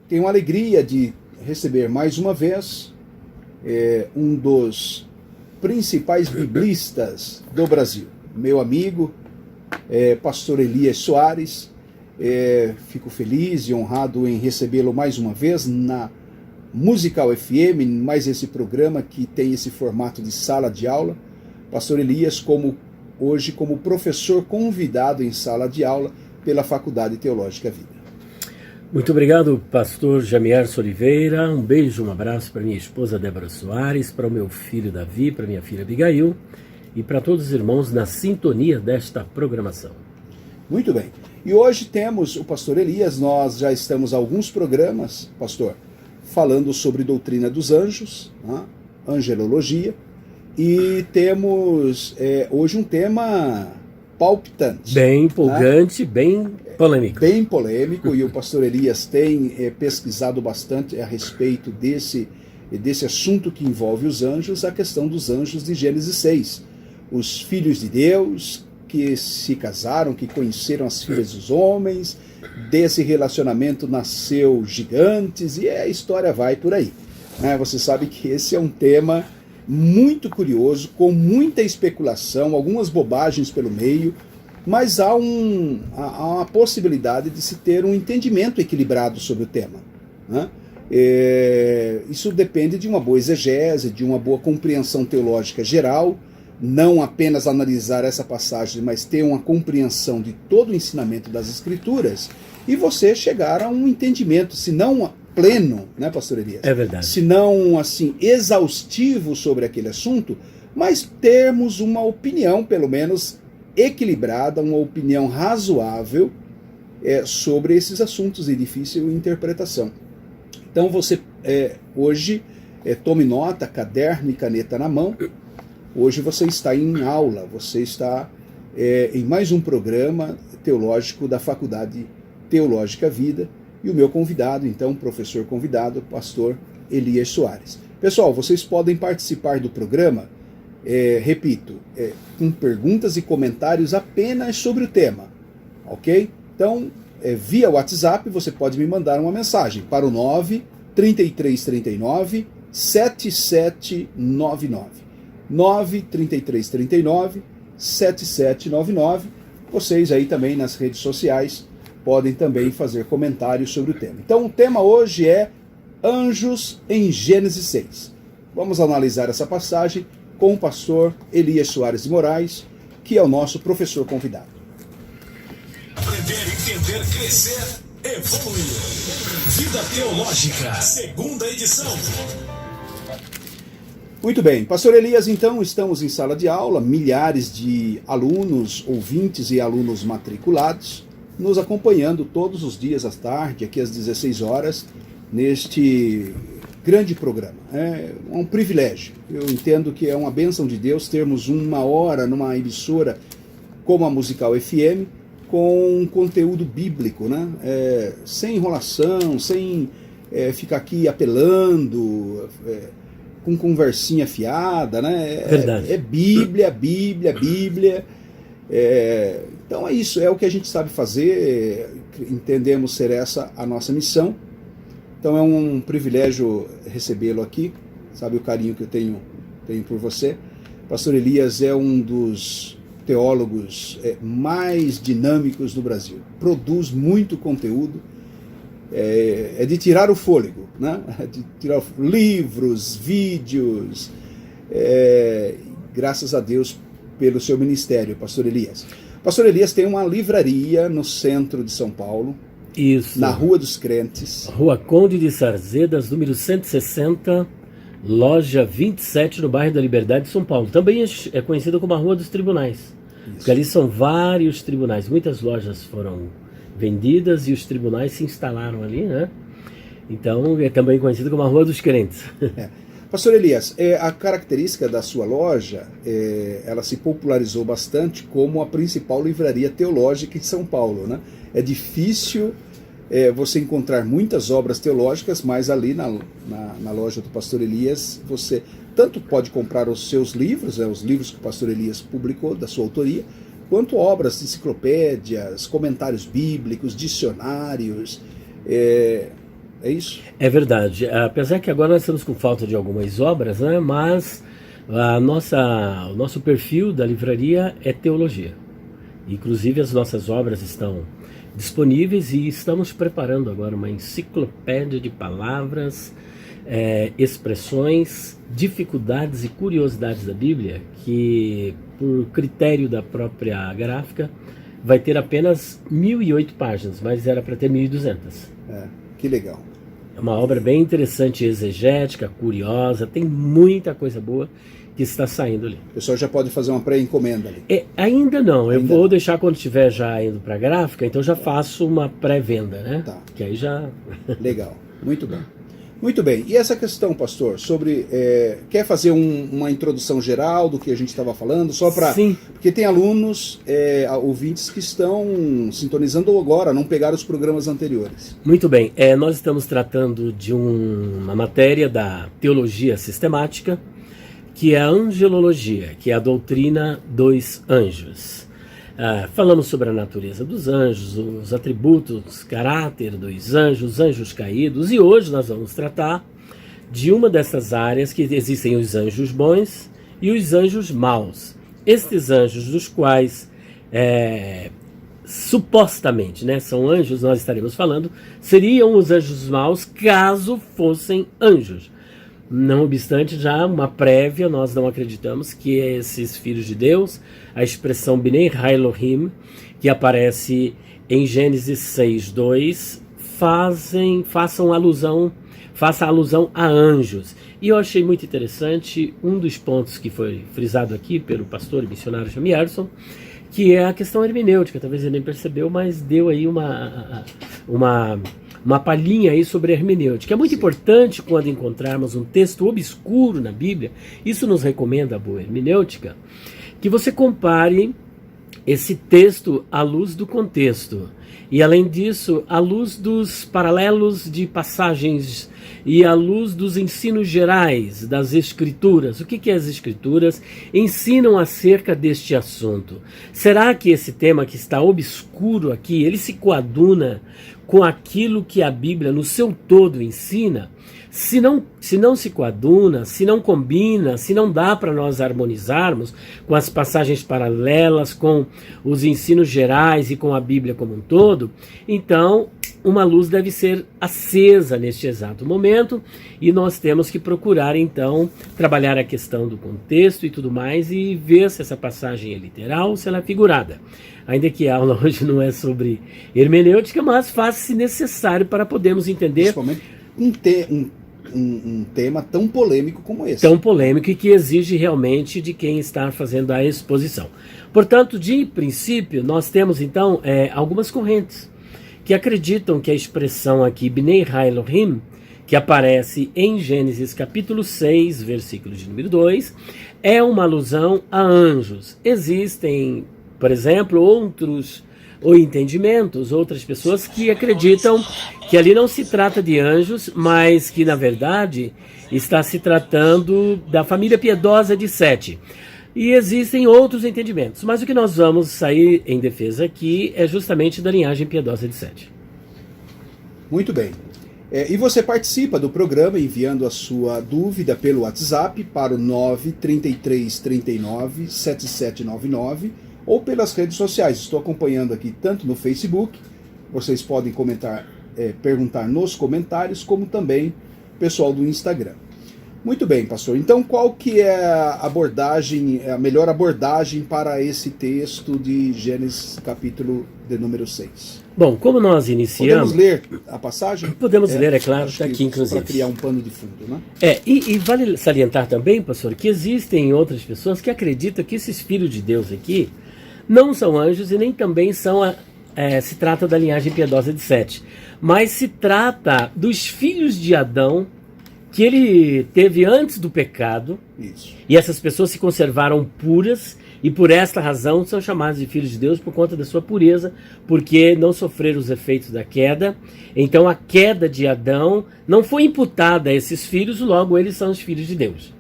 tenho a alegria de receber mais uma vez um dos principais biblistas do Brasil, meu amigo, pastor Elias Soares. Fico feliz e honrado em recebê-lo mais uma vez na Musical FM, mais esse programa que tem esse formato de sala de aula. Pastor Elias, hoje como professor convidado em sala de aula pela Faculdade Teológica Vida. Muito obrigado, pastor Jamierson Oliveira. Um beijo, um abraço para minha esposa Débora Soares, para o meu filho Davi, para minha filha Abigail e para todos os irmãos na sintonia desta programação. Muito bem. E hoje temos o pastor Elias. Nós já estamos há alguns programas, pastor, falando sobre doutrina dos anjos, angelologia, e temos hoje um tema palpitante. Bem empolgante, bem polêmico. Bem polêmico, e o pastor Elias tem pesquisado bastante a respeito desse assunto que envolve os anjos, a questão dos anjos de Gênesis 6. Os filhos de Deus que se casaram, que conheceram as filhas dos homens, desse relacionamento nasceu gigantes, e a história vai por aí. Você sabe que esse é um tema muito curioso, com muita especulação, algumas bobagens pelo meio, mas há uma possibilidade de se ter um entendimento equilibrado sobre o tema. Isso depende de uma boa exegese, de uma boa compreensão teológica geral, não apenas analisar essa passagem, mas ter uma compreensão de todo o ensinamento das Escrituras, e você chegar a um entendimento, se não pleno, né, pastor Elias? É verdade. Se não, assim, exaustivo sobre aquele assunto, mas termos uma opinião, pelo menos, equilibrada, uma opinião razoável sobre esses assuntos de difícil interpretação. Então você, hoje, tome nota, caderno e caneta na mão. Hoje você está em aula, você está em mais um programa teológico da Faculdade Teológica Vida, e o meu convidado, então, professor convidado, pastor Elias Soares. Pessoal, vocês podem participar do programa, repito, com perguntas e comentários apenas sobre o tema, ok? Então, via WhatsApp, você pode me mandar uma mensagem para o 93339 7799. 93339 7799. Vocês aí também nas redes sociais podem também fazer comentários sobre o tema. Então o tema hoje é anjos em Gênesis 6. Vamos analisar essa passagem com o pastor Elias Soares de Moraes, que é o nosso professor convidado. Aprender, entender, crescer, evoluir. Vida Teológica, segunda edição. Muito bem, pastor Elias, então estamos em sala de aula, milhares de alunos, ouvintes e alunos matriculados, nos acompanhando todos os dias à tarde, aqui às 16 horas, neste grande programa. É um privilégio. Eu entendo que é uma bênção de Deus termos uma hora numa emissora como a Musical FM, com um conteúdo bíblico, né? Sem enrolação, sem ficar aqui apelando, com conversinha fiada, né? Verdade. Bíblia. Então é isso, é o que a gente sabe fazer, entendemos ser essa a nossa missão. Então é um privilégio recebê-lo aqui, sabe o carinho que eu tenho por você. Pastor Elias é um dos teólogos mais dinâmicos do Brasil, produz muito conteúdo, é de tirar o fôlego, né? De tirar livros, vídeos, graças a Deus pelo seu ministério, pastor Elias. Pastor Elias tem uma livraria no centro de São Paulo, Isso. Na Rua dos Crentes. Rua Conde de Sarzedas, número 160, loja 27, no bairro da Liberdade, São Paulo. Também é conhecida como a Rua dos Tribunais. Isso. Porque ali são vários tribunais. Muitas lojas foram vendidas e os tribunais se instalaram ali, né? Então é também conhecida como a Rua dos Crentes. Pastor Elias, a característica da sua loja, ela se popularizou bastante como a principal livraria teológica em São Paulo, né? É difícil você encontrar muitas obras teológicas, mas ali na loja do pastor Elias, você tanto pode comprar os seus livros, os livros que o pastor Elias publicou, da sua autoria, quanto obras, enciclopédias, comentários bíblicos, dicionários, É isso? É verdade. Apesar que agora nós estamos com falta de algumas obras, né? Mas o nosso perfil da livraria é teologia. Inclusive as nossas obras estão disponíveis e estamos preparando agora uma enciclopédia de palavras, expressões, dificuldades e curiosidades da Bíblia, que por critério da própria gráfica vai ter apenas 1.008 páginas, mas era para ter 1.200. Que legal. É uma obra bem interessante, exegética, curiosa, tem muita coisa boa que está saindo ali. O pessoal já pode fazer uma pré-encomenda ali. Ainda não, eu Ainda vou não. deixar quando estiver já indo para a gráfica, então já faço uma pré-venda, né? Tá. Que aí já... Legal, muito bem. Muito bem, e essa questão, pastor, sobre, quer fazer uma introdução geral do que a gente estava falando, só para... Sim. Porque tem alunos, ouvintes que estão sintonizando agora, não pegaram os programas anteriores. Muito bem, nós estamos tratando de uma matéria da teologia sistemática, que é a angelologia, que é a doutrina dos anjos. Falamos sobre a natureza dos anjos, os atributos, caráter dos anjos, os anjos caídos, e hoje nós vamos tratar de uma dessas áreas que existem os anjos bons e os anjos maus. Estes anjos dos quais supostamente, né, são anjos, nós estaremos falando, seriam os anjos maus caso fossem anjos. Não obstante, já uma prévia, nós não acreditamos que esses filhos de Deus, a expressão Bnei Elohim, que aparece em Gênesis 6:2, faça alusão a anjos. E eu achei muito interessante um dos pontos que foi frisado aqui pelo pastor e missionário Jamierson, que é a questão hermenêutica. Talvez ele nem percebeu, mas deu aí uma palhinha aí sobre a hermenêutica. É muito importante quando encontrarmos um texto obscuro na Bíblia, isso nos recomenda a boa hermenêutica, que você compare esse texto à luz do contexto. E além disso, à luz dos paralelos de passagens e à luz dos ensinos gerais das Escrituras. O que as Escrituras ensinam acerca deste assunto? Será que esse tema que está obscuro aqui, ele se coaduna com aquilo que a Bíblia no seu todo ensina? Se não se coaduna, se não combina, se não dá para nós harmonizarmos com as passagens paralelas, com os ensinos gerais e com a Bíblia como um todo, então uma luz deve ser acesa neste exato momento e nós temos que procurar então trabalhar a questão do contexto e tudo mais e ver se essa passagem é literal ou se ela é figurada. Ainda que a aula hoje não é sobre hermenêutica, mas faz-se necessário para podermos entender... Principalmente um tema tão polêmico como esse. Tão polêmico e que exige realmente de quem está fazendo a exposição. Portanto, de princípio, nós temos então algumas correntes que acreditam que a expressão aqui, Bnei Elohim, que aparece em Gênesis capítulo 6, versículo de número 2, é uma alusão a anjos. Existem, por exemplo, outros entendimentos, outras pessoas que acreditam que ali não se trata de anjos, mas que na verdade está se tratando da família piedosa de Sete. E existem outros entendimentos, mas o que nós vamos sair em defesa aqui é justamente da linhagem piedosa de Sete. Muito bem. E você participa do programa enviando a sua dúvida pelo WhatsApp para o 933397799 ou pelas redes sociais. Estou acompanhando aqui tanto no Facebook, vocês podem comentar, perguntar nos comentários, como também o pessoal do Instagram. Muito bem, pastor. Então, qual que é a melhor abordagem para esse texto de Gênesis capítulo de número 6? Bom, como nós iniciamos... Podemos ler a passagem? Podemos ler, é claro, está aqui inclusive. Para criar um pano de fundo, né? E vale salientar também, pastor, que existem outras pessoas que acreditam que esses filhos de Deus aqui não são anjos e nem também se trata da linhagem piedosa de Sete, mas se trata dos filhos de Adão que ele teve antes do pecado. Isso. E essas pessoas se conservaram puras e por esta razão são chamados de filhos de Deus por conta da sua pureza, porque não sofreram os efeitos da queda. Então a queda de Adão não foi imputada a esses filhos, logo eles são os filhos de Deus.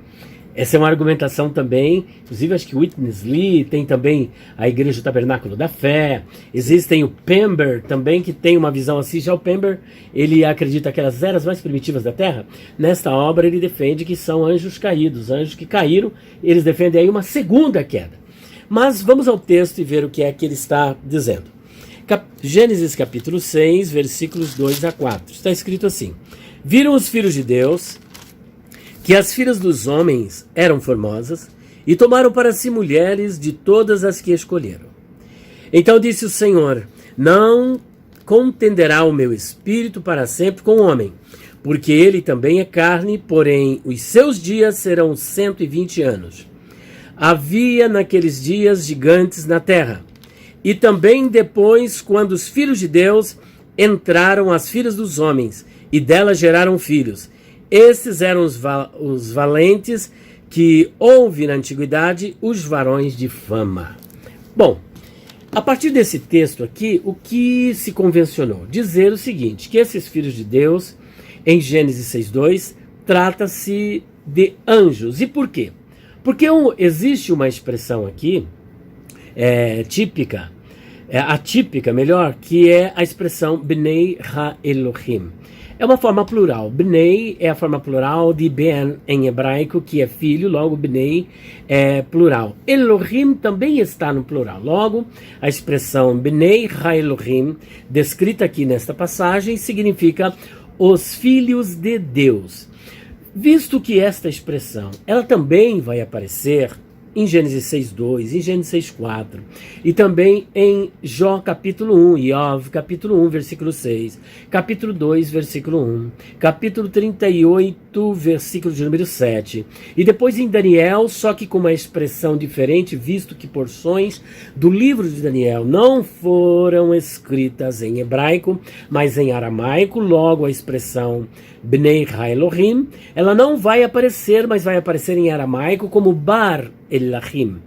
Essa é uma argumentação também, inclusive acho que Witness Lee, tem também a Igreja do Tabernáculo da Fé, existem o Pember também, que tem uma visão assim. Já o Pember, ele acredita que as eras mais primitivas da Terra. Nesta obra ele defende que são anjos caídos, anjos que caíram, eles defendem aí uma segunda queda. Mas vamos ao texto e ver o que é que ele está dizendo. Gênesis capítulo 6, versículos 2 a 4, está escrito assim: viram os filhos de Deus que as filhas dos homens eram formosas, e tomaram para si mulheres de todas as que escolheram. Então disse o Senhor: não contenderá o meu espírito para sempre com o homem, porque ele também é carne, porém os seus dias serão 120 anos. Havia naqueles dias gigantes na terra, e também depois, quando os filhos de Deus entraram as filhas dos homens, e delas geraram filhos. Estes eram os valentes que houve na antiguidade, os varões de fama. Bom, a partir desse texto aqui, o que se convencionou? Dizer o seguinte, que esses filhos de Deus, em Gênesis 6.2, trata-se de anjos. E por quê? Porque existe uma expressão aqui, atípica, que é a expressão Bnei Ha-Elohim. É uma forma plural. Bnei é a forma plural de Ben em hebraico, que é filho, logo Bnei é plural. Elohim também está no plural. Logo, a expressão Bnei Ha-Elohim, descrita aqui nesta passagem, significa os filhos de Deus. Visto que esta expressão, ela também vai aparecer em Gênesis 6.2, em Gênesis 6.4, e também em Jó capítulo 1, Iov capítulo 1, versículo 6, capítulo 2, versículo 1, capítulo 38, versículo de número 7, e depois em Daniel, só que com uma expressão diferente, visto que porções do livro de Daniel não foram escritas em hebraico, mas em aramaico. Logo a expressão Bnei Ha-Elohim, ela não vai aparecer, mas vai aparecer em aramaico como Bar Elahim.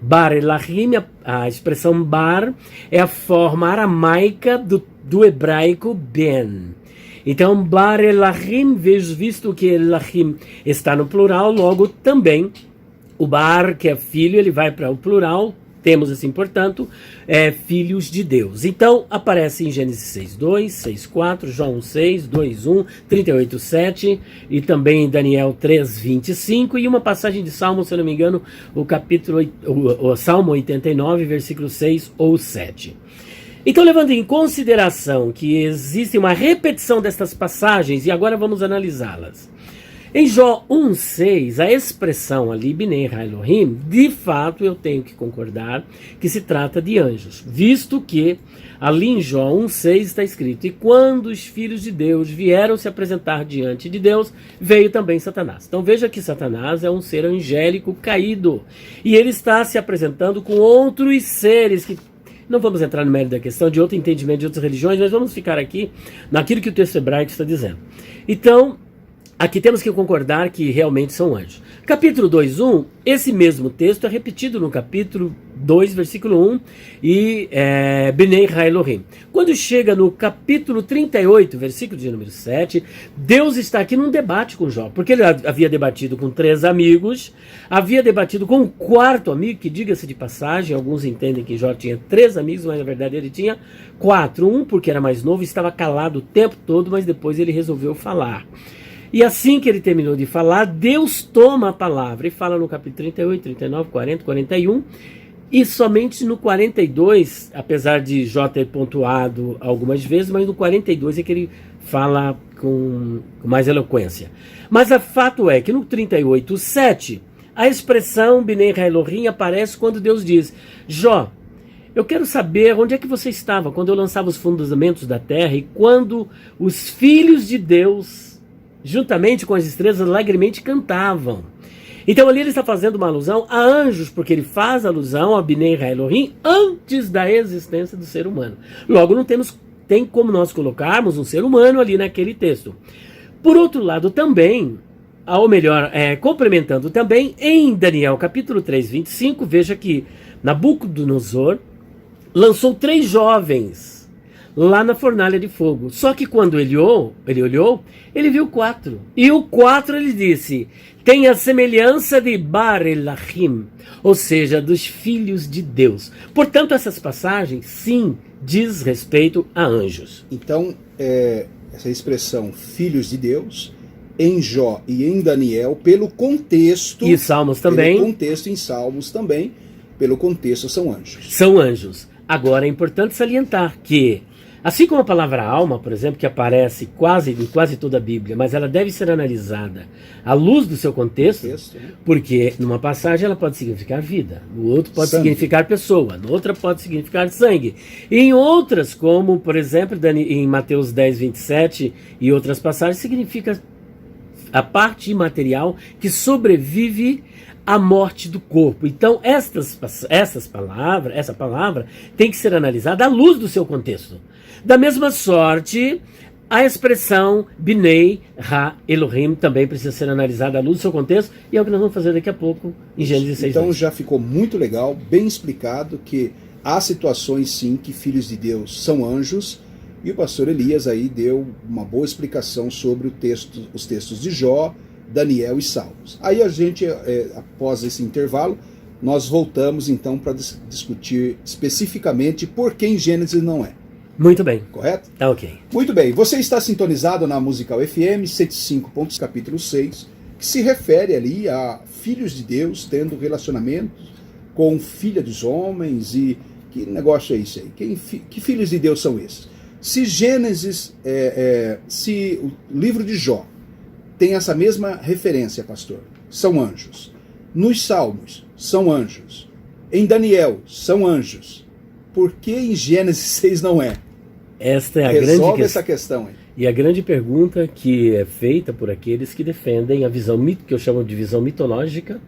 Bar Elahim, a expressão bar, é a forma aramaica do hebraico ben. Então, Bar Elahim, visto que Elahim está no plural, logo também o bar, que é filho, ele vai para o plural. Temos assim, portanto, filhos de Deus. Então, aparece em Gênesis 6.2, 6.4, João 1.6, 2.1, 38.7 e também em Daniel 3.25 e uma passagem de Salmo, se eu não me engano, o Salmo 89, versículo 6 ou 7. Então, levando em consideração que existe uma repetição destas passagens, e agora vamos analisá-las. Em Jó 1.6, a expressão ali, Bnei Ha-Elohim, de fato eu tenho que concordar que se trata de anjos, visto que ali em Jó 1.6 está escrito: e quando os filhos de Deus vieram se apresentar diante de Deus, veio também Satanás. Então veja que Satanás é um ser angélico caído, e ele está se apresentando com outros seres que... Não vamos entrar no mérito da questão de outro entendimento de outras religiões, mas vamos ficar aqui naquilo que o texto hebraico está dizendo. Então, aqui temos que concordar que realmente são anjos. Capítulo 2.1, esse mesmo texto é repetido no capítulo 2, versículo 1, e Bnei Ha-Elohim. Quando chega no capítulo 38, versículo de número 7, Deus está aqui num debate com Jó, porque ele havia debatido com 3 amigos, havia debatido com um 4º amigo, que diga-se de passagem, alguns entendem que Jó tinha 3 amigos, mas na verdade ele tinha 4, um porque era mais novo, estava calado o tempo todo, mas depois ele resolveu falar. E assim que ele terminou de falar, Deus toma a palavra e fala no capítulo 38, 39, 40, 41, e somente no 42, apesar de Jó ter pontuado algumas vezes, mas no 42 é que ele fala com mais eloquência. Mas o fato é que no 38, 7, a expressão Bnei Ha-Elohim aparece quando Deus diz: Jó, eu quero saber onde é que você estava quando eu lançava os fundamentos da terra e quando os filhos de Deus, juntamente com as estrelas, alegremente cantavam. Então ali ele está fazendo uma alusão a anjos, porque ele faz alusão a Bnei Ha-Elohim antes da existência do ser humano. Logo, não tem como nós colocarmos um ser humano ali naquele texto. Por outro lado também, ou melhor, complementando também, em Daniel capítulo 3, 25, veja que Nabucodonosor lançou 3 jovens lá na fornalha de fogo. Só que quando ele olhou, ele viu 4. E o 4 ele disse, tem a semelhança de Bar Elahim, ou seja, dos filhos de Deus. Portanto, essas passagens, sim, diz respeito a anjos. Então, essa expressão filhos de Deus, em Jó e em Daniel, pelo contexto... E Salmos também. Pelo contexto em Salmos também, pelo contexto são anjos. São anjos. Agora, é importante salientar que, assim como a palavra alma, por exemplo, que aparece em quase toda a Bíblia, mas ela deve ser analisada à luz do seu contexto, Né? porque numa passagem ela pode significar vida, no outro pode Sangue. significar pessoa, no outra pode significar sangue. E em outras, como por exemplo em Mateus 10, 27 e outras passagens, significa a parte imaterial que sobrevive à morte do corpo. Então essa palavra tem que ser analisada à luz do seu contexto. Da mesma sorte, a expressão Binei Ha Elohim também precisa ser analisada à luz do seu contexto, e é o que nós vamos fazer daqui a pouco em Gênesis 6. Então já ficou muito legal, bem explicado, que há situações sim que filhos de Deus são anjos, e o pastor Elias aí deu uma boa explicação sobre os textos de Jó, Daniel e Salmos. Aí a gente, após esse intervalo, nós voltamos então para discutir especificamente por que em Gênesis não é. Muito bem. Correto? Tá ok. Muito bem. Você está sintonizado na Musical FM 105. Capítulo 6, que se refere ali a filhos de Deus tendo relacionamentos com filha dos homens. E que negócio é isso aí? Que filhos de Deus são esses? Se Gênesis, se o livro de Jó tem essa mesma referência, pastor, são anjos. Nos Salmos, são anjos. Em Daniel, são anjos. Por que em Gênesis 6 não é? Esta é a Resolve essa questão aí. E a grande pergunta que é feita por aqueles que defendem a visão que eu chamo de visão mitológica,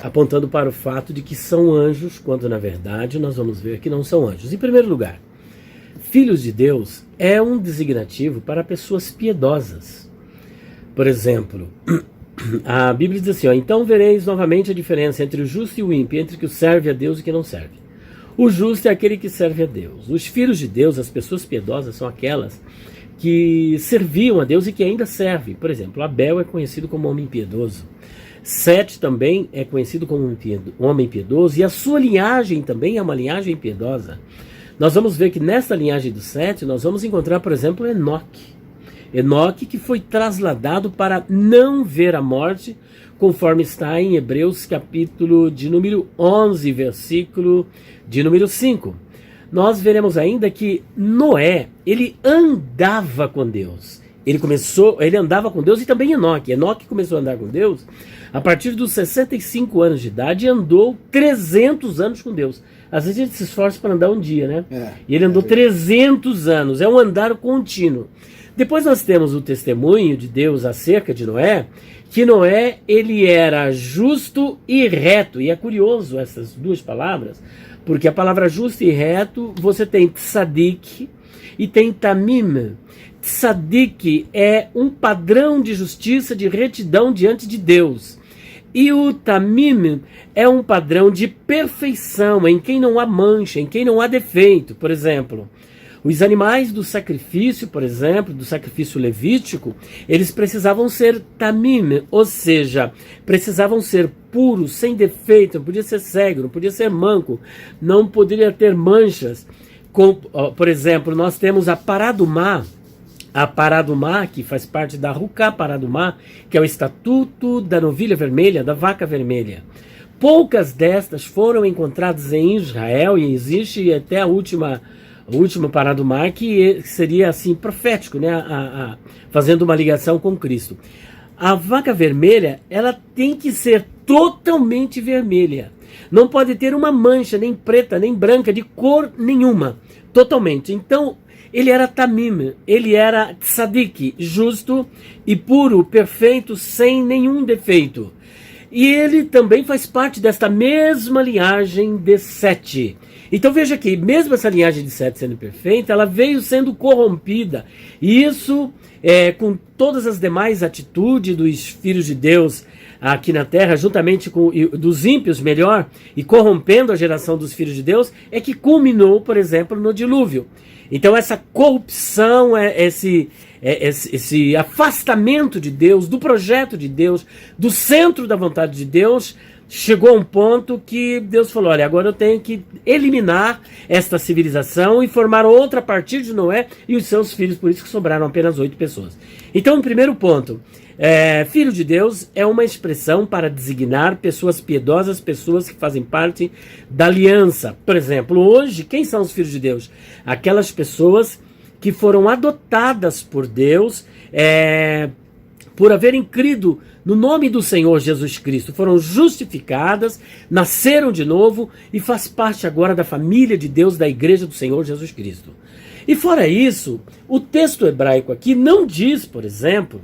apontando para o fato de que são anjos, quando na verdade nós vamos ver que não são anjos. Em primeiro lugar, filhos de Deus é um designativo para pessoas piedosas. Por exemplo, a Bíblia diz assim, então vereis novamente a diferença entre o justo e o ímpio, entre o que serve a Deus e o que não serve. O justo é aquele que serve a Deus. Os filhos de Deus, as pessoas piedosas, são aquelas que serviam a Deus e que ainda servem. Por exemplo, Abel é conhecido como homem piedoso. Sete também é conhecido como um homem piedoso, e a sua linhagem também é uma linhagem piedosa. Nós vamos ver que nessa linhagem do Sete, nós vamos encontrar, por exemplo, Enoque. Enoque que foi trasladado para não ver a morte, conforme está em Hebreus capítulo de número 11, versículo de número 5. Nós veremos ainda que Noé, ele andava com Deus. Ele andava com Deus, e também Enoque. Enoque começou a andar com Deus a partir dos 65 anos de idade e andou 300 anos com Deus. Às vezes a gente se esforça para andar um dia, né? E ele andou 300 anos, é um andar contínuo. Depois nós temos o testemunho de Deus acerca de Noé, que Noé, ele era justo e reto. E é curioso essas duas palavras, porque a palavra justo e reto, você tem tzadik e tem tamim. Tzadik é um padrão de justiça, de retidão diante de Deus. E o tamim é um padrão de perfeição, em quem não há mancha, em quem não há defeito. Por exemplo, os animais do sacrifício, por exemplo, do sacrifício levítico, eles precisavam ser tamim, ou seja, precisavam ser puros, sem defeito, não podia ser cego, não podia ser manco, não poderia ter manchas. Por exemplo, nós temos a paradumá, que faz parte da Ruká Paradumá, que é o estatuto da novilha vermelha, da vaca vermelha. Poucas destas foram encontradas em Israel, e existe até a última Paradumá, que seria assim profético, né? Fazendo uma ligação com Cristo. A vaca vermelha, ela tem que ser totalmente vermelha. Não pode ter uma mancha, nem preta, nem branca, de cor nenhuma. Totalmente. Então, ele era tamim, ele era tzadik, justo e puro, perfeito, sem nenhum defeito. E ele também faz parte desta mesma linhagem de Sete. Então veja que, mesmo essa linhagem de Sete sendo perfeita, ela veio sendo corrompida. E isso, com todas as demais atitudes dos filhos de Deus aqui na terra, juntamente com dos ímpios, melhor, e corrompendo a geração dos filhos de Deus, é que culminou, por exemplo, no dilúvio. Então essa corrupção, esse afastamento de Deus, do projeto de Deus, do centro da vontade de Deus, chegou a um ponto que Deus falou, olha, agora eu tenho que eliminar esta civilização e formar outra a partir de Noé e os seus filhos, por isso que sobraram apenas 8 pessoas. Então, o primeiro ponto, filho de Deus é uma expressão para designar pessoas piedosas, pessoas que fazem parte da aliança. Por exemplo, hoje, quem são os filhos de Deus? Aquelas pessoas que foram adotadas por Deus, por haverem crido no nome do Senhor Jesus Cristo, foram justificadas, nasceram de novo e faz parte agora da família de Deus, da igreja do Senhor Jesus Cristo. E fora isso, o texto hebraico aqui não diz, por exemplo,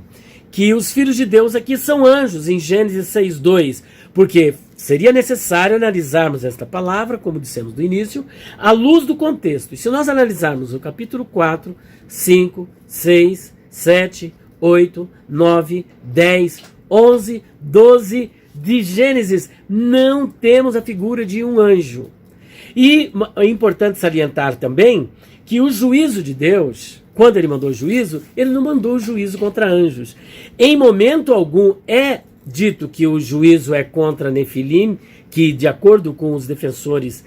que os filhos de Deus aqui são anjos, em Gênesis 6:2, porque seria necessário analisarmos esta palavra, como dissemos no início, à luz do contexto. E se nós analisarmos o capítulo 4, 5, 6, 7, 8, 9, 10, 11, 12 de Gênesis, não temos a figura de um anjo. E é importante salientar também que o juízo de Deus, quando ele mandou juízo, ele não mandou juízo contra anjos. Em momento algum é dito que o juízo é Nefilim, que de acordo com os defensores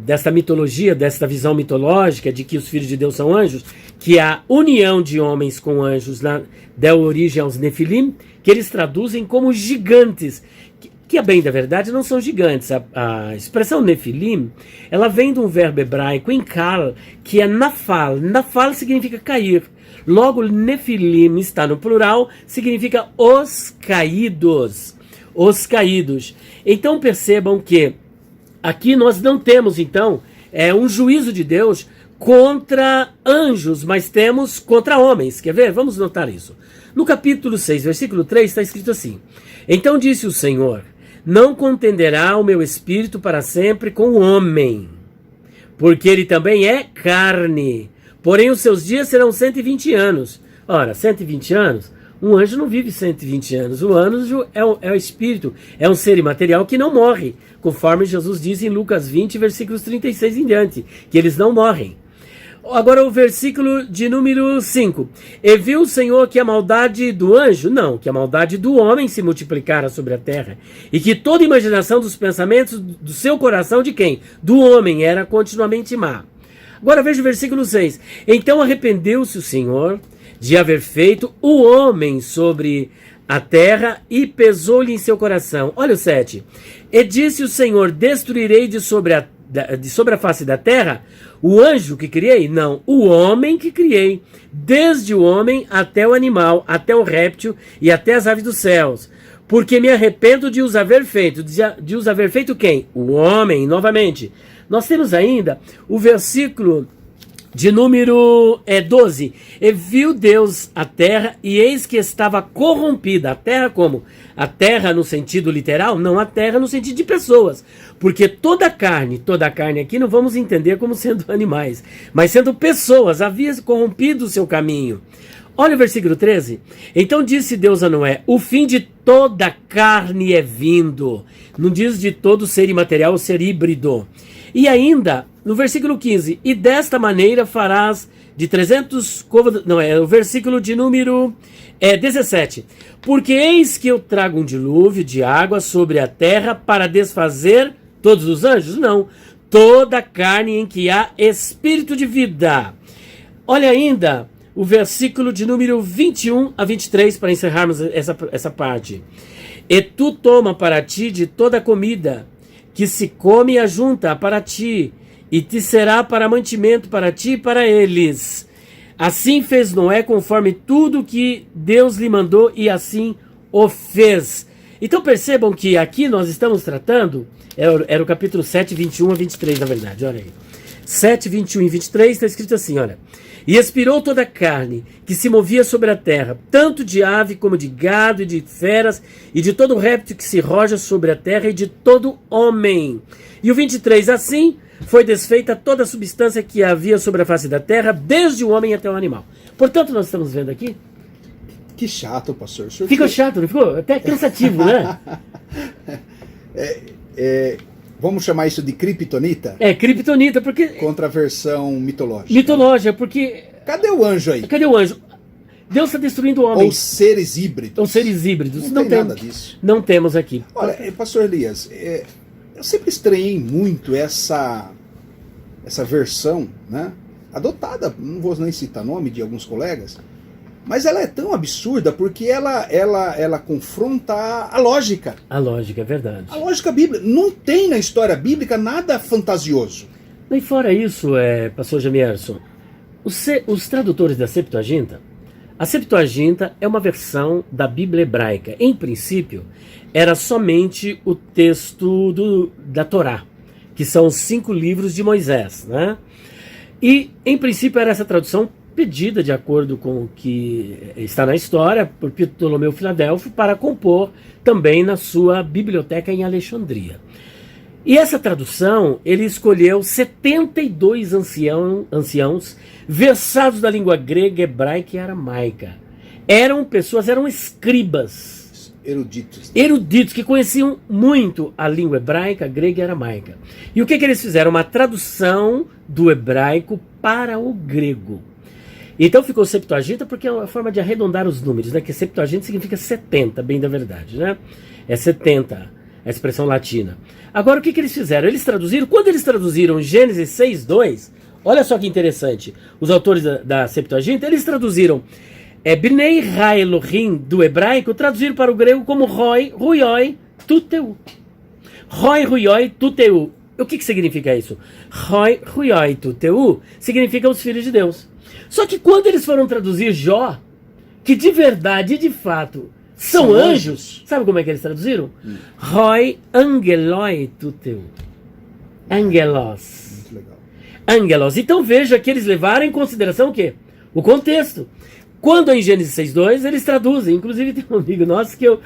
desta mitologia, desta visão mitológica de que os filhos de Deus são anjos, que a união de homens com anjos deu origem aos Nefilim, que eles traduzem como gigantes, que a bem da verdade não são gigantes. A expressão Nefilim, ela vem de um verbo hebraico, enkal, que é nafal. Nafal significa cair. Logo, Nefilim está no plural, significa os caídos. Os caídos. Então percebam que aqui nós não temos, então, um juízo de Deus contra anjos, mas temos contra homens. Quer ver? Vamos notar isso. No capítulo 6, versículo 3, está escrito assim: então disse o Senhor, não contenderá o meu espírito para sempre com o homem, porque ele também é carne, porém os seus dias serão 120 anos. Ora, 120 anos? Um anjo não vive 120 anos. O anjo é o espírito, é um ser imaterial que não morre, conforme Jesus diz em Lucas 20, versículos 36 em diante, que eles não morrem. Agora o versículo de número 5. E viu o Senhor que a maldade do anjo, não, que a maldade do homem se multiplicara sobre a terra, e que toda imaginação dos pensamentos do seu coração, de quem? Do homem, era continuamente má. Agora veja o versículo 6. Então arrependeu-se o Senhor de haver feito o homem sobre a terra e pesou-lhe em seu coração. Olha o 7. E disse o Senhor, destruirei de sobre a face da terra o anjo que criei? Não, o homem que criei, desde o homem até o animal, até o réptil e até as aves dos céus, porque me arrependo de os haver feito. De os haver feito quem? O homem, novamente. Nós temos ainda o versículo de número 12. E viu Deus a terra, e eis que estava corrompida. A terra como? A terra no sentido literal? Não, a terra no sentido de pessoas. Porque toda a carne aqui não vamos entender como sendo animais, mas sendo pessoas, havia corrompido o seu caminho. Olha o versículo 13. Então disse Deus a Noé, o fim de toda carne é vindo. Não diz de todo ser imaterial ou ser híbrido. E ainda, no versículo 15, e desta maneira farás de 300 côvados... Não, é o versículo de número 17. Porque eis que eu trago um dilúvio de água sobre a terra para desfazer todos os anjos? Não. Toda carne em que há espírito de vida. Olha ainda o versículo de número 21 a 23 para encerrarmos essa parte. E tu toma para ti de toda a comida que se come e ajunta para ti, e te será para mantimento para ti e para eles. Assim fez Noé conforme tudo que Deus lhe mandou, e assim o fez. Então percebam que aqui nós estamos tratando, era o capítulo 7, 21 a 23, na verdade, olha aí. 7, 21 e 23 está escrito assim, olha. E expirou toda a carne que se movia sobre a terra, tanto de ave como de gado e de feras, e de todo réptil que se roja sobre a terra, e de todo homem. E o 23, assim foi desfeita toda a substância que havia sobre a face da terra, desde o homem até o animal. Portanto, nós estamos vendo aqui. Que chato, pastor. Ficou chato, não ficou? Até cansativo, né? Vamos chamar isso de criptonita? Criptonita, porque... Contra a versão mitológica. Mitológica, porque... Cadê o anjo aí? Cadê o anjo? Deus está destruindo o homem. Ou seres híbridos. Ou seres híbridos. Não tem nada disso. Não temos aqui. Olha, pastor Elias, eu sempre estranhei muito essa versão, né? Adotada, não vou nem citar nome de alguns colegas, mas ela é tão absurda porque ela confronta a lógica. A lógica, é verdade. A lógica bíblica. Não tem na história bíblica nada fantasioso. E fora isso, pastor Jamierson, os tradutores da Septuaginta, a Septuaginta é uma versão da Bíblia hebraica. Em princípio, era somente o texto da Torá, que são os 5 livros de Moisés, né? E, em princípio, era essa tradução pedida de acordo com o que está na história por Ptolomeu Filadelfo para compor também na sua biblioteca em Alexandria. E essa tradução, ele escolheu 72 anciãos versados da língua grega, hebraica e aramaica. Eram escribas. Eruditos que conheciam muito a língua hebraica, grega e aramaica. E o que eles fizeram? Uma tradução do hebraico para o grego. Então ficou Septuaginta porque é uma forma de arredondar os números, né? Que Septuaginta significa 70, bem da verdade, né? É 70, a expressão latina. Agora o que eles fizeram? Eles traduziram, quando eles traduziram Gênesis 6:2, olha só que interessante, os autores da Septuaginta, eles traduziram Bnei Ha Elohim do hebraico, traduziram para o grego como Roi, Ruioi, Tuteu. Roi, Ruioi, Tuteu. O que significa isso? Roi, Ruioi, Tuteu significa os filhos de Deus. Só que quando eles foram traduzir Jó, que de verdade e de fato são anjos, sabe como é que eles traduziram? Roi angeloi tuteu. Angelos. Muito legal. Angelos. Então veja que eles levaram em consideração o quê? O contexto. Quando em Gênesis 6:2 eles traduzem, inclusive tem um amigo nosso que eu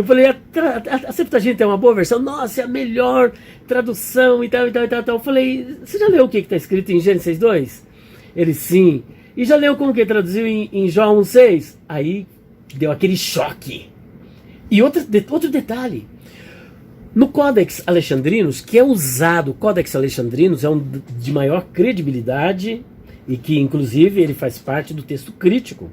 falei, a Septuaginta é uma boa versão, nossa, é a melhor tradução e tal. Eu falei, você já leu o que está escrito em Gênesis 6:2? Ele, sim. E já leu como que traduziu em Jó 1:6? Aí deu aquele choque. E outro detalhe. No Codex Alexandrinos, que é usado, o Codex Alexandrinos é um de maior credibilidade e que, inclusive, ele faz parte do texto crítico.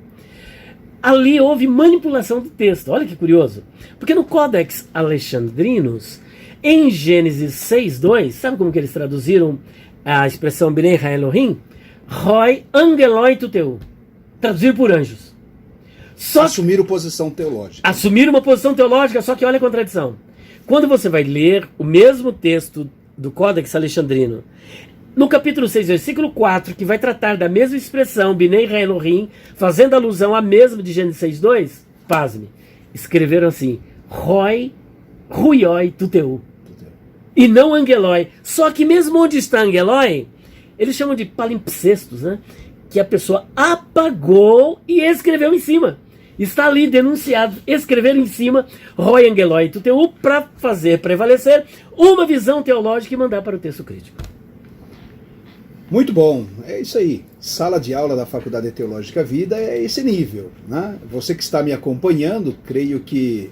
Ali houve manipulação do texto. Olha que curioso. Porque no Codex Alexandrinos, em Gênesis 6:2, sabe como que eles traduziram a expressão Bnei Ha Elohim? Roi angeloi tuteu. Traduziram por anjos. Assumiram posição teológica. Assumiram uma posição teológica, só que olha a contradição. Quando você vai ler o mesmo texto do Códex Alexandrino, no capítulo 6, versículo 4, que vai tratar da mesma expressão, Bnei Ha Elohim, fazendo alusão à mesma de Gênesis 6:2, pasme, escreveram assim, Roi, Ruioi, Tuteu. E não Angeloi. Só que mesmo onde está Angeloi, eles chamam de palimpsestos, né? Que a pessoa apagou e escreveu em cima. Está ali denunciado, escrever em cima, Roi Angeloi Tuteu, para fazer prevalecer uma visão teológica e mandar para o texto crítico. Muito bom, é isso aí. Sala de aula da Faculdade Teológica Vida é esse nível, né? Você que está me acompanhando, creio que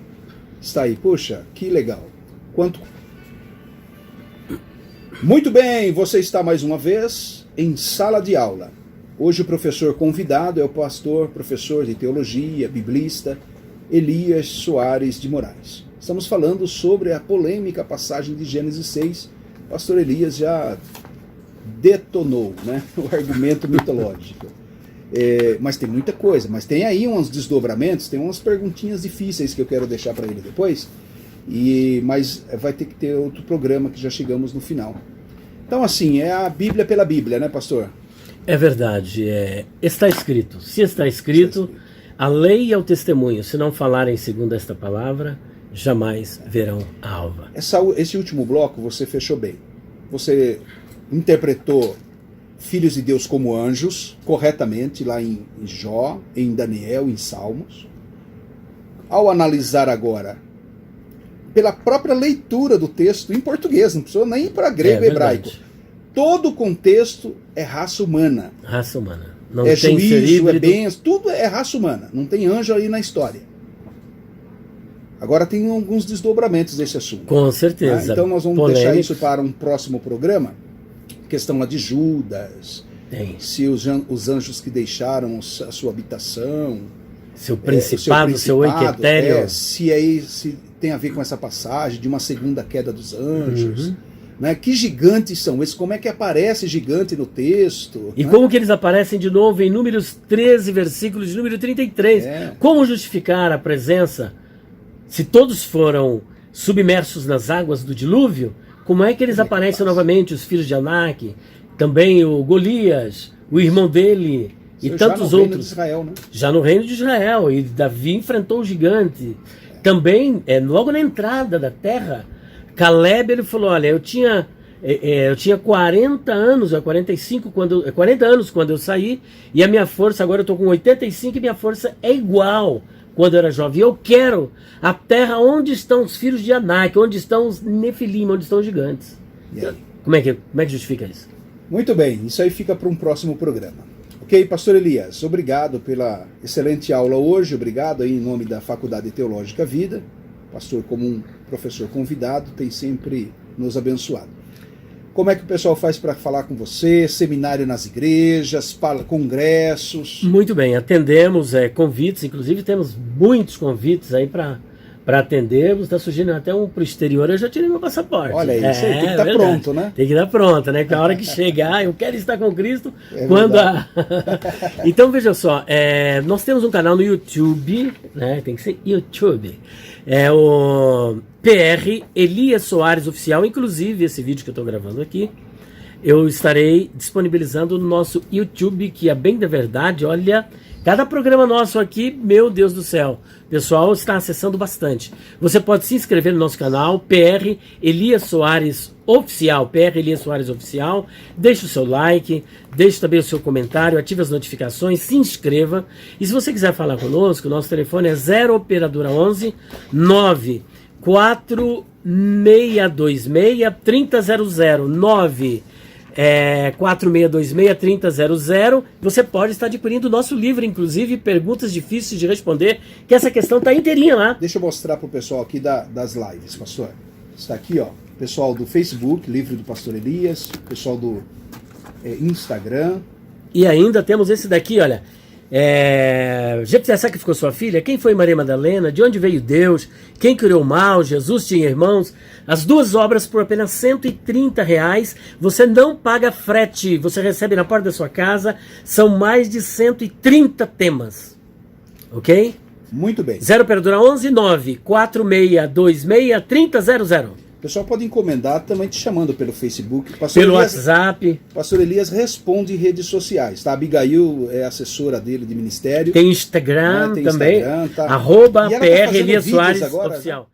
está aí. Poxa, que legal. Quanto... Muito bem, você está mais uma vez em sala de aula. Hoje o professor convidado é o professor de teologia, biblista, Elias Soares de Moraes. Estamos falando sobre a polêmica passagem de Gênesis 6. O pastor Elias já detonou, né, o argumento mitológico. Mas tem muita coisa, mas tem aí uns desdobramentos, tem umas perguntinhas difíceis que eu quero deixar para ele depois, mas vai ter que ter outro programa que já chegamos no final. Então assim, é a Bíblia pela Bíblia, né, pastor? É verdade, está escrito. Se está escrito, a lei e o testemunho, se não falarem segundo esta palavra, jamais verão a alva. Esse último bloco você fechou bem. Você interpretou filhos de Deus como anjos, corretamente, lá em Jó, em Daniel, em Salmos. Ao analisar agora, pela própria leitura do texto, em português, não precisou nem ir para grego e hebraico. Todo o contexto é raça humana. Raça humana. Não é tem ser juízo, é híbrido. bênção, tudo é raça humana, não tem anjo aí na história. Agora tem alguns desdobramentos desse assunto. Com certeza. Então nós vamos Polêmicos. deixar isso para um próximo programa. Questão lá de Judas, Tem. se os anjos que deixaram a sua habitação, Seu principado, seu oiketério. se tem a ver com essa passagem de uma segunda queda dos anjos. Né? Que gigantes são esses? Como é que aparece gigante no texto? E né? como que eles aparecem de novo em Números 13, versículos de número 33? Como justificar a presença? Se todos foram submersos nas águas do dilúvio, como é que eles aparecem novamente, os filhos de Anak, também o Golias, o irmão dele e tantos outros? De Israel, né? Já no reino de Israel, e Davi enfrentou o gigante. Também, logo na entrada da terra, Caleb, ele falou, olha, eu tinha 40 anos, 45, 40 anos quando eu saí, e a minha força, agora eu estou com 85 e minha força é igual quando eu era jovem. Eu quero a terra onde estão os filhos de Anak, onde estão os Nefilim, onde estão os gigantes. E aí? Como é que justifica isso? Muito bem, isso aí fica para um próximo programa. Ok, Pastor Elias, obrigado pela excelente aula hoje, obrigado aí em nome da Faculdade Teológica Vida. Pastor, como um professor convidado, tem sempre nos abençoado. Como é que o pessoal faz para falar com você? Seminário nas igrejas, congressos? Muito bem, atendemos convites, inclusive temos muitos convites aí para atendermos. Está surgindo até um para o exterior, eu já tirei meu passaporte. Olha aí, isso aí tem que estar pronto, né? Tem que estar pronto, né? Que a hora que chegar, eu quero estar com Cristo. Verdade. Então, veja só, nós temos um canal no YouTube, né? Tem que ser YouTube. É o PR Elias Soares Oficial. Inclusive, esse vídeo que eu estou gravando aqui, eu estarei disponibilizando no nosso YouTube, que é bem da verdade, olha, cada programa nosso aqui, meu Deus do céu, o pessoal está acessando bastante. Você pode se inscrever no nosso canal, PR Elias Soares Oficial, PR Elias Soares Oficial, deixe o seu like, deixe também o seu comentário, ative as notificações, se inscreva, e se você quiser falar conosco, o nosso telefone é 0 operadora 11 9 4626 3000 9 4626-3000. Você pode estar adquirindo o nosso livro, inclusive Perguntas Difíceis de Responder, que essa questão está inteirinha lá. Deixa eu mostrar para o pessoal aqui das lives, pastor. Está aqui, ó, pessoal do Facebook, livro do Pastor Elias, pessoal do Instagram. E ainda temos esse daqui, olha. Já sacrificou sua filha? Quem foi Maria Madalena? De onde veio Deus? Quem criou o mal? Jesus tinha irmãos? As duas obras por apenas R$130. Você não paga frete. Você recebe na porta da sua casa. São mais de 130 temas. Ok? Muito bem. 0 operadora 11 9 4626 3000. O pessoal pode encomendar também te chamando pelo Facebook. Pelo WhatsApp. Pastor Elias responde em redes sociais, tá? A Abigail é assessora dele de ministério. Tem Instagram, tem também. Instagram, tá? @PR E ela tá fazendo Elias vídeos Soares agora, Oficial. né?